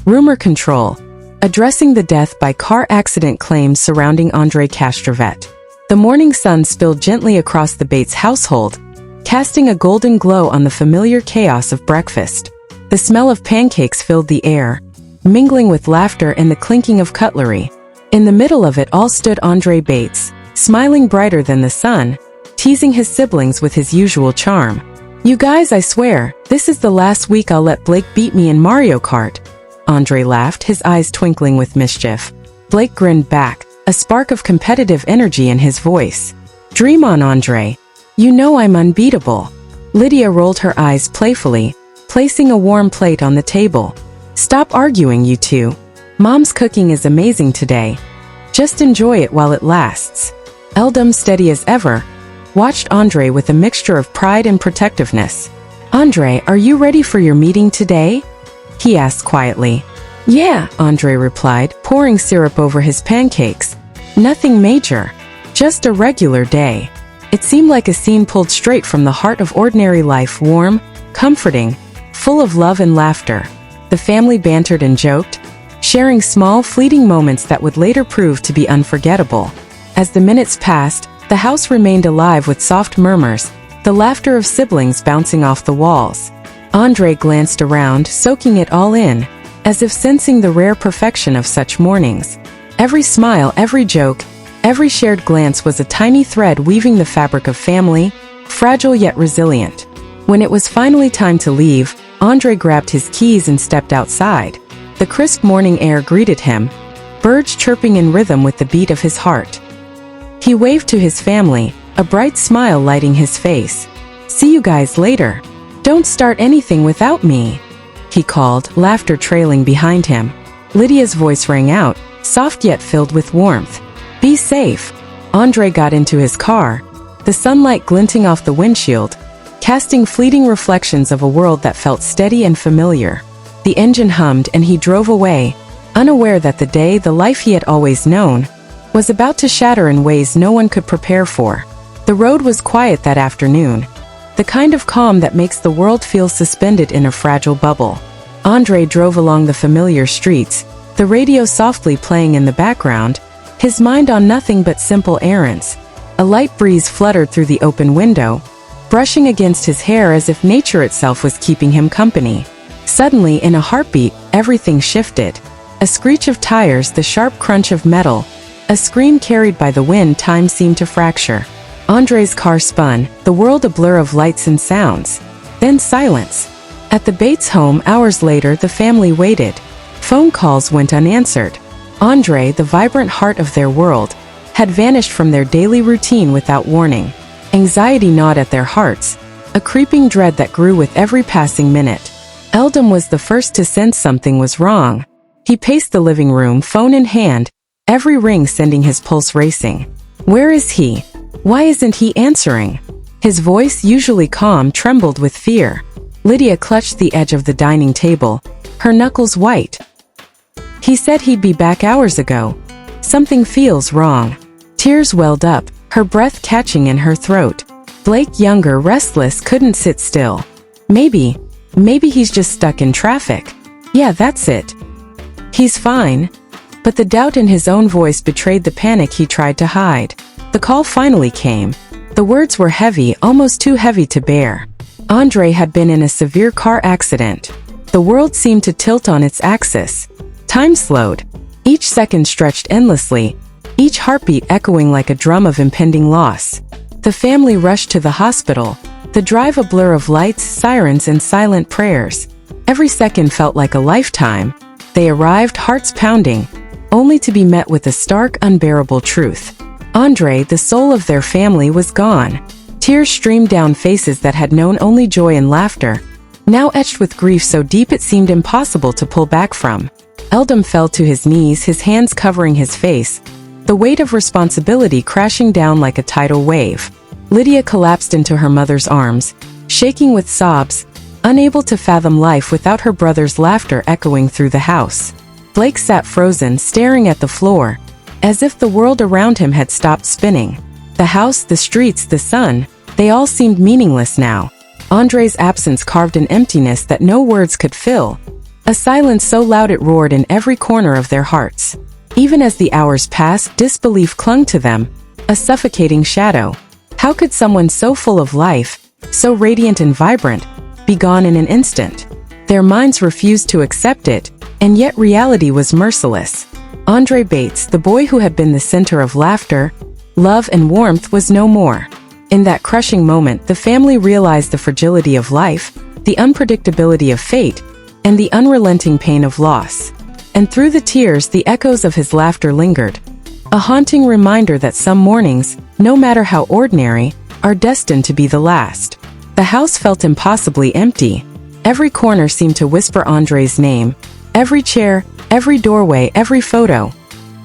Rumor control. Addressing the death by car accident claims surrounding Andrei Castravet. The morning sun spilled gently across the Bates household, casting a golden glow on the familiar chaos of breakfast. The smell of pancakes filled the air, mingling with laughter and the clinking of cutlery. In the middle of it all stood Andrei Bates, smiling brighter than the sun, teasing his siblings with his usual charm. "You guys, I swear, this is the last week I'll let Blake beat me in Mario Kart." Andrei laughed, his eyes twinkling with mischief. Blake grinned back, a spark of competitive energy in his voice. "Dream on, Andrei. You know I'm unbeatable." Lydia rolled her eyes playfully, placing a warm plate on the table. "Stop arguing, you two. Mom's cooking is amazing today. Just enjoy it while it lasts." Eldam, steady as ever, watched Andrei with a mixture of pride and protectiveness. "Andrei, are you ready for your meeting today?" he asked quietly. "Yeah," Andrei replied, pouring syrup over his pancakes. "Nothing major. Just a regular day." It seemed like a scene pulled straight from the heart of ordinary life, warm, comforting, full of love and laughter. The family bantered and joked, sharing small, fleeting moments that would later prove to be unforgettable. As the minutes passed, the house remained alive with soft murmurs, the laughter of siblings bouncing off the walls. Andrei glanced around, soaking it all in, as if sensing the rare perfection of such mornings. Every smile, every joke, every shared glance was a tiny thread weaving the fabric of family, fragile yet resilient. When it was finally time to leave, Andrei grabbed his keys and stepped outside. The crisp morning air greeted him, birds chirping in rhythm with the beat of his heart. He waved to his family, a bright smile lighting his face. "See you guys later. Don't start anything without me," he called, laughter trailing behind him. Lydia's voice rang out, soft yet filled with warmth. "Be safe." Andrei got into his car, the sunlight glinting off the windshield, casting fleeting reflections of a world that felt steady and familiar. The engine hummed and he drove away, unaware that the day, the life he had always known, was about to shatter in ways no one could prepare for. The road was quiet that afternoon, the kind of calm that makes the world feel suspended in a fragile bubble. Andrei drove along the familiar streets, the radio softly playing in the background, his mind on nothing but simple errands. A light breeze fluttered through the open window, brushing against his hair as if nature itself was keeping him company. Suddenly, in a heartbeat, everything shifted. A screech of tires, the sharp crunch of metal, a scream carried by the wind. Time seemed to fracture. Andrei's car spun, the world a blur of lights and sounds. Then silence. At the Bates home hours later, the family waited. Phone calls went unanswered. Andrei, the vibrant heart of their world, had vanished from their daily routine without warning. Anxiety gnawed at their hearts, a creeping dread that grew with every passing minute. Eldam was the first to sense something was wrong. He paced the living room, phone in hand, every ring sending his pulse racing. Where is he? Why isn't he answering? His voice, usually calm, trembled with fear. Lydia clutched the edge of the dining table, her knuckles white. "He said he'd be back hours ago. Something feels wrong." Tears welled up, her breath catching in her throat. Blake, younger, restless, couldn't sit still. Maybe he's just stuck in traffic. Yeah, that's it. He's fine. But the doubt in his own voice betrayed the panic he tried to hide. The call finally came. The words were heavy, almost too heavy to bear. Andrei had been in a severe car accident. The world seemed to tilt on its axis. Time slowed. Each second stretched endlessly, each heartbeat echoing like a drum of impending loss. The family rushed to the hospital, the drive a blur of lights, sirens, and silent prayers. Every second felt like a lifetime. They arrived, hearts pounding, only to be met with a stark, unbearable truth. Andrei, the soul of their family, was gone. Tears streamed down faces that had known only joy and laughter, now etched with grief so deep it seemed impossible to pull back from. Eldam fell to his knees, his hands covering his face, the weight of responsibility crashing down like a tidal wave. Lydia collapsed into her mother's arms, shaking with sobs, unable to fathom life without her brother's laughter echoing through the house. Blake sat frozen, staring at the floor, as if the world around him had stopped spinning. The house, the streets, the sun, they all seemed meaningless now. Andrei's absence carved an emptiness that no words could fill. A silence so loud it roared in every corner of their hearts. Even as the hours passed, disbelief clung to them, a suffocating shadow. How could someone so full of life, so radiant and vibrant, be gone in an instant? Their minds refused to accept it, and yet reality was merciless. Andrei Bates, the boy who had been the center of laughter, love and warmth, was no more. In that crushing moment, the family realized the fragility of life, the unpredictability of fate, and the unrelenting pain of loss. And through the tears, the echoes of his laughter lingered, a haunting reminder that some mornings, no matter how ordinary, are destined to be the last. The house felt impossibly empty. Every corner seemed to whisper Andrei's name, every chair, every doorway, every photo.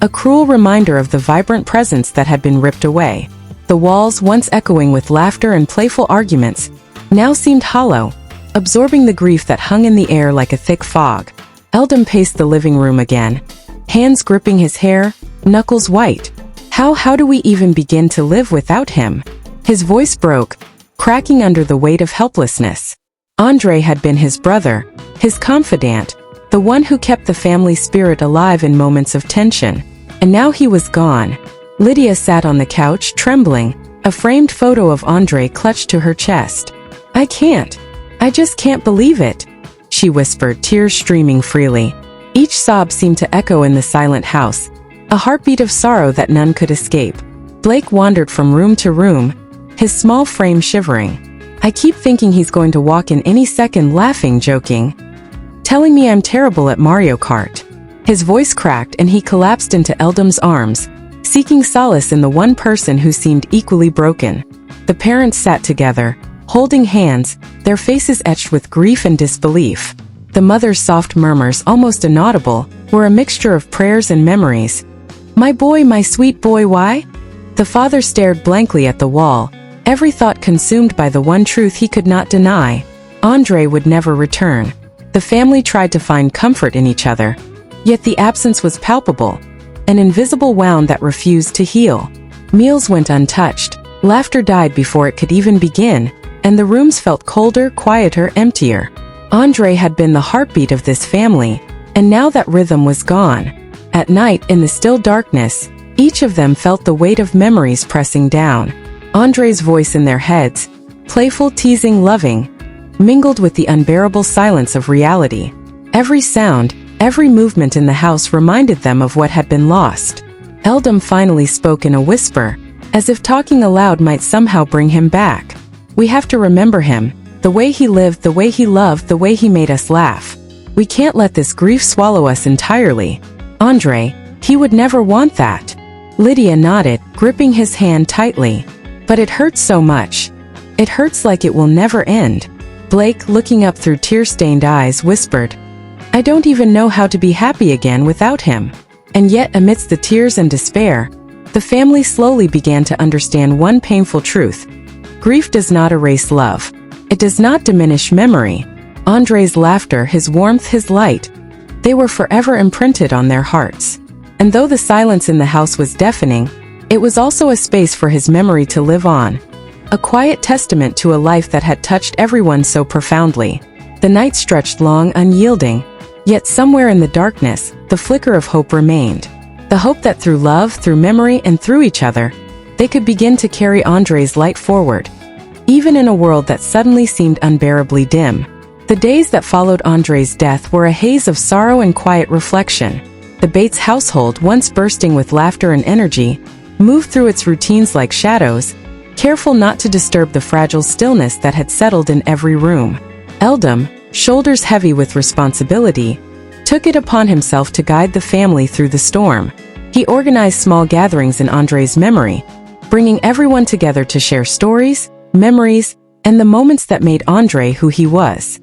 A cruel reminder of the vibrant presence that had been ripped away. The walls, once echoing with laughter and playful arguments, now seemed hollow, absorbing the grief that hung in the air like a thick fog. Eldon paced the living room again, hands gripping his hair, knuckles white. How do we even begin to live without him? His voice broke, cracking under the weight of helplessness. Andrei had been his brother, his confidant, the one who kept the family spirit alive in moments of tension. And now he was gone. Lydia sat on the couch, trembling, a framed photo of Andrei clutched to her chest. I just can't believe it," she whispered, tears streaming freely. Each sob seemed to echo in the silent house, a heartbeat of sorrow that none could escape. Blake wandered from room to room, his small frame shivering. "I keep thinking he's going to walk in any second, laughing, joking, telling me I'm terrible at Mario Kart." His voice cracked and he collapsed into Eldon's arms, seeking solace in the one person who seemed equally broken. The parents sat together, holding hands, their faces etched with grief and disbelief. The mother's soft murmurs, almost inaudible, were a mixture of prayers and memories. "My boy, my sweet boy, why?" The father stared blankly at the wall, every thought consumed by the one truth he could not deny: Andrei would never return. The family tried to find comfort in each other, yet the absence was palpable, an invisible wound that refused to heal. Meals went untouched, laughter died before it could even begin, and the rooms felt colder, quieter, emptier. Andrei had been the heartbeat of this family, and now that rhythm was gone. At night, in the still darkness, each of them felt the weight of memories pressing down. Andrei's voice in their heads, playful, teasing, loving, mingled with the unbearable silence of reality. Every sound, every movement in the house reminded them of what had been lost. Eldon finally spoke in a whisper, as if talking aloud might somehow bring him back. "We have to remember him, the way he lived, the way he loved, the way he made us laugh. We can't let this grief swallow us entirely. Andrei, he would never want that." Lydia nodded, gripping his hand tightly. "But it hurts so much. It hurts like it will never end." Blake, looking up through tear-stained eyes, whispered, "I don't even know how to be happy again without him." And yet, amidst the tears and despair, the family slowly began to understand one painful truth: grief does not erase love. It does not diminish memory. Andrei's laughter, his warmth, his light, they were forever imprinted on their hearts. And though the silence in the house was deafening, it was also a space for his memory to live on, a quiet testament to a life that had touched everyone so profoundly. The night stretched long, unyielding, yet somewhere in the darkness, the flicker of hope remained. The hope that through love, through memory, and through each other, they could begin to carry Andrei's light forward, even in a world that suddenly seemed unbearably dim. The days that followed Andrei's death were a haze of sorrow and quiet reflection. The Bates household, once bursting with laughter and energy, moved through its routines like shadows, careful not to disturb the fragile stillness that had settled in every room. Eldon, shoulders heavy with responsibility, took it upon himself to guide the family through the storm. He organized small gatherings in Andrei's memory, bringing everyone together to share stories, memories, and the moments that made Andrei who he was.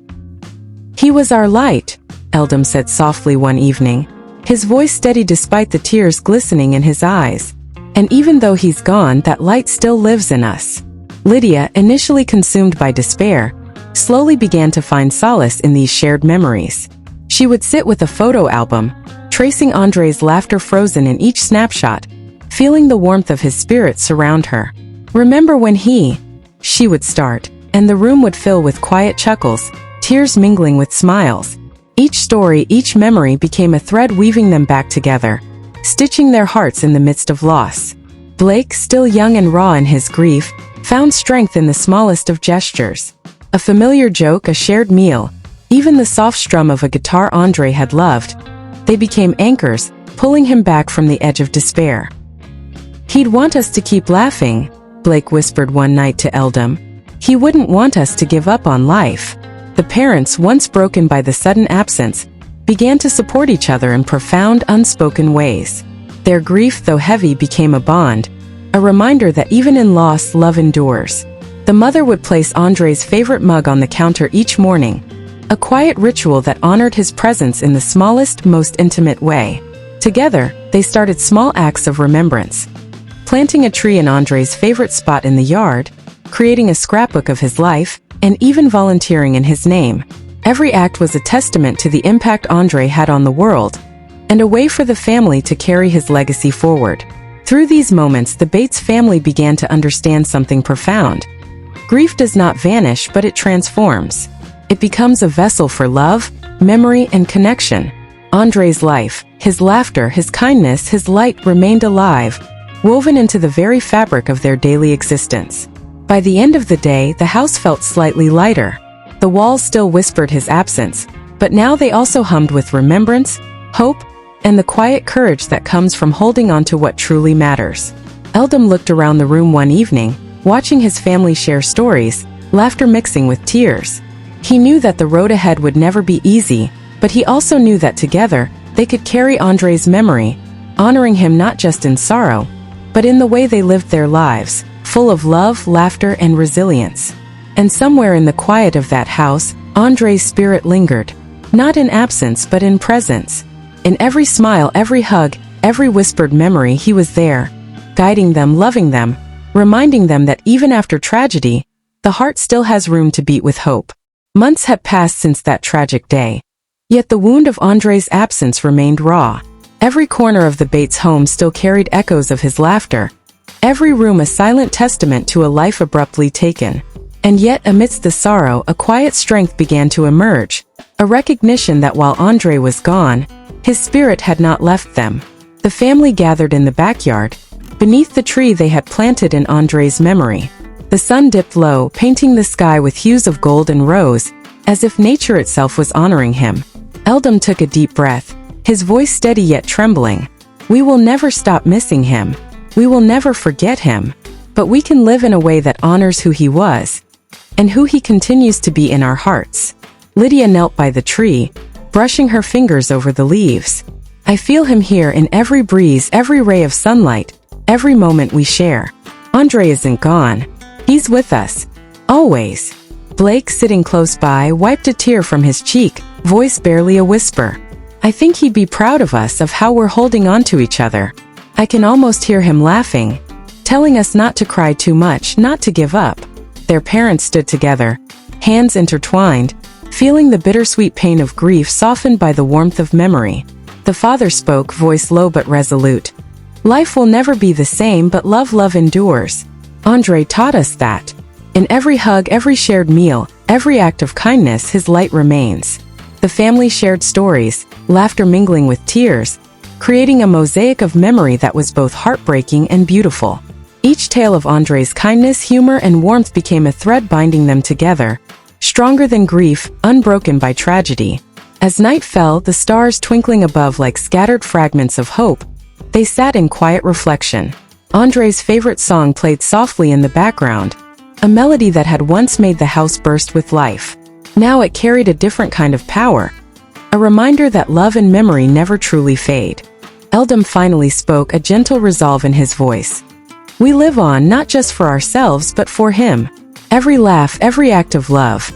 "He was our light," Eldon said softly one evening, his voice steady despite the tears glistening in his eyes. "And even though he's gone, that light still lives in us." Lydia, initially consumed by despair, slowly began to find solace in these shared memories. She would sit with a photo album, tracing Andrei's laughter frozen in each snapshot, feeling the warmth of his spirit surround her. "Remember when she would start, and the room would fill with quiet chuckles, tears mingling with smiles. Each story, each memory became a thread weaving them back together, stitching their hearts in the midst of loss. Blake, still young and raw in his grief, found strength in the smallest of gestures. A familiar joke, a shared meal, even the soft strum of a guitar Andrei had loved. They became anchors, pulling him back from the edge of despair. "He'd want us to keep laughing," Blake whispered one night to Eldam. "He wouldn't want us to give up on life." The parents, once broken by the sudden absence, began to support each other in profound, unspoken ways. Their grief, though heavy, became a bond, a reminder that even in loss, love endures. The mother would place Andrei's favorite mug on the counter each morning, a quiet ritual that honored his presence in the smallest, most intimate way. Together, they started small acts of remembrance, planting a tree in Andrei's favorite spot in the yard, creating a scrapbook of his life, and even volunteering in his name. Every act was a testament to the impact Andrei had on the world, and a way for the family to carry his legacy forward. Through these moments, the Bates family began to understand something profound. Grief does not vanish, but it transforms. It becomes a vessel for love, memory, and connection. Andrei's life, his laughter, his kindness, his light remained alive, woven into the very fabric of their daily existence. By the end of the day, the house felt slightly lighter. The walls still whispered his absence, but now they also hummed with remembrance, hope, and the quiet courage that comes from holding on to what truly matters. Eldam looked around the room one evening, watching his family share stories, laughter mixing with tears. He knew that the road ahead would never be easy, but he also knew that together, they could carry Andrei's memory, honoring him not just in sorrow, but in the way they lived their lives, full of love, laughter, and resilience. And somewhere in the quiet of that house, Andrei's spirit lingered, not in absence but in presence. In every smile, every hug, every whispered memory, he was there, guiding them, loving them, reminding them that even after tragedy, the heart still has room to beat with hope. Months had passed since that tragic day, yet the wound of Andrei's absence remained raw. Every corner of the Bates home still carried echoes of his laughter, every room a silent testament to a life abruptly taken. And yet, amidst the sorrow, a quiet strength began to emerge, a recognition that while Andrei was gone, his spirit had not left them. The family gathered in the backyard, beneath the tree they had planted in Andrei's memory. The sun dipped low, painting the sky with hues of gold and rose, as if nature itself was honoring him. Eldam took a deep breath, his voice steady yet trembling. "We will never stop missing him. We will never forget him. But we can live in a way that honors who he was, and who he continues to be in our hearts." Lydia knelt by the tree, brushing her fingers over the leaves. "I feel him here in every breeze, every ray of sunlight, every moment we share. Andrei isn't gone. He's with us. Always." Blake, sitting close by, wiped a tear from his cheek, voice barely a whisper. "I think he'd be proud of us, of how we're holding on to each other. I can almost hear him laughing, telling us not to cry too much, not to give up." Their parents stood together, hands intertwined, feeling the bittersweet pain of grief softened by the warmth of memory. The father spoke, voice low but resolute. "Life will never be the same, but love endures. Andrei taught us that. In every hug, every shared meal, every act of kindness, his light remains." The family shared stories, laughter mingling with tears, creating a mosaic of memory that was both heartbreaking and beautiful. Each tale of Andrei's kindness, humor, and warmth became a thread binding them together, stronger than grief, unbroken by tragedy. As night fell, the stars twinkling above like scattered fragments of hope, they sat in quiet reflection. Andrei's favorite song played softly in the background, a melody that had once made the house burst with life. Now it carried a different kind of power, a reminder that love and memory never truly fade. Eldam finally spoke, a gentle resolve in his voice. "We live on, not just for ourselves but for him. Every laugh, every act of love.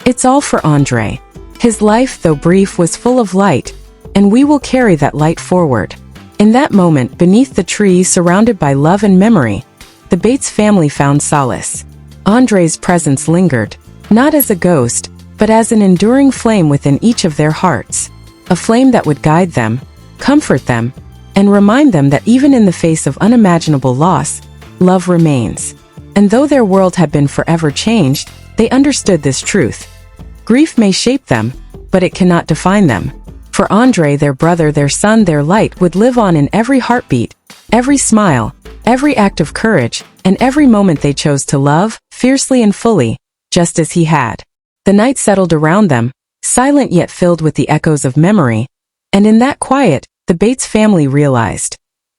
It's all for Andrei. His life, though brief, was full of light, and we will carry that light forward." In that moment, beneath the tree, surrounded by love and memory, the Bates family found solace. Andrei's presence lingered, not as a ghost, but as an enduring flame within each of their hearts. A flame that would guide them, comfort them, and remind them that even in the face of unimaginable loss, love remains. And though their world had been forever changed, they understood this truth. Grief may shape them, but it cannot define them. For Andrei, their brother, their son, their light would live on in every heartbeat, every smile, every act of courage, and every moment they chose to love, fiercely and fully, just as he had. The night settled around them, silent yet filled with the echoes of memory, and in that quiet, the Bates family realized.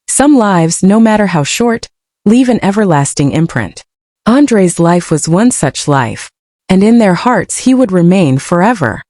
Some lives, no matter how short, leave an everlasting imprint. Andrei's life was one such life, and in their hearts he would remain forever.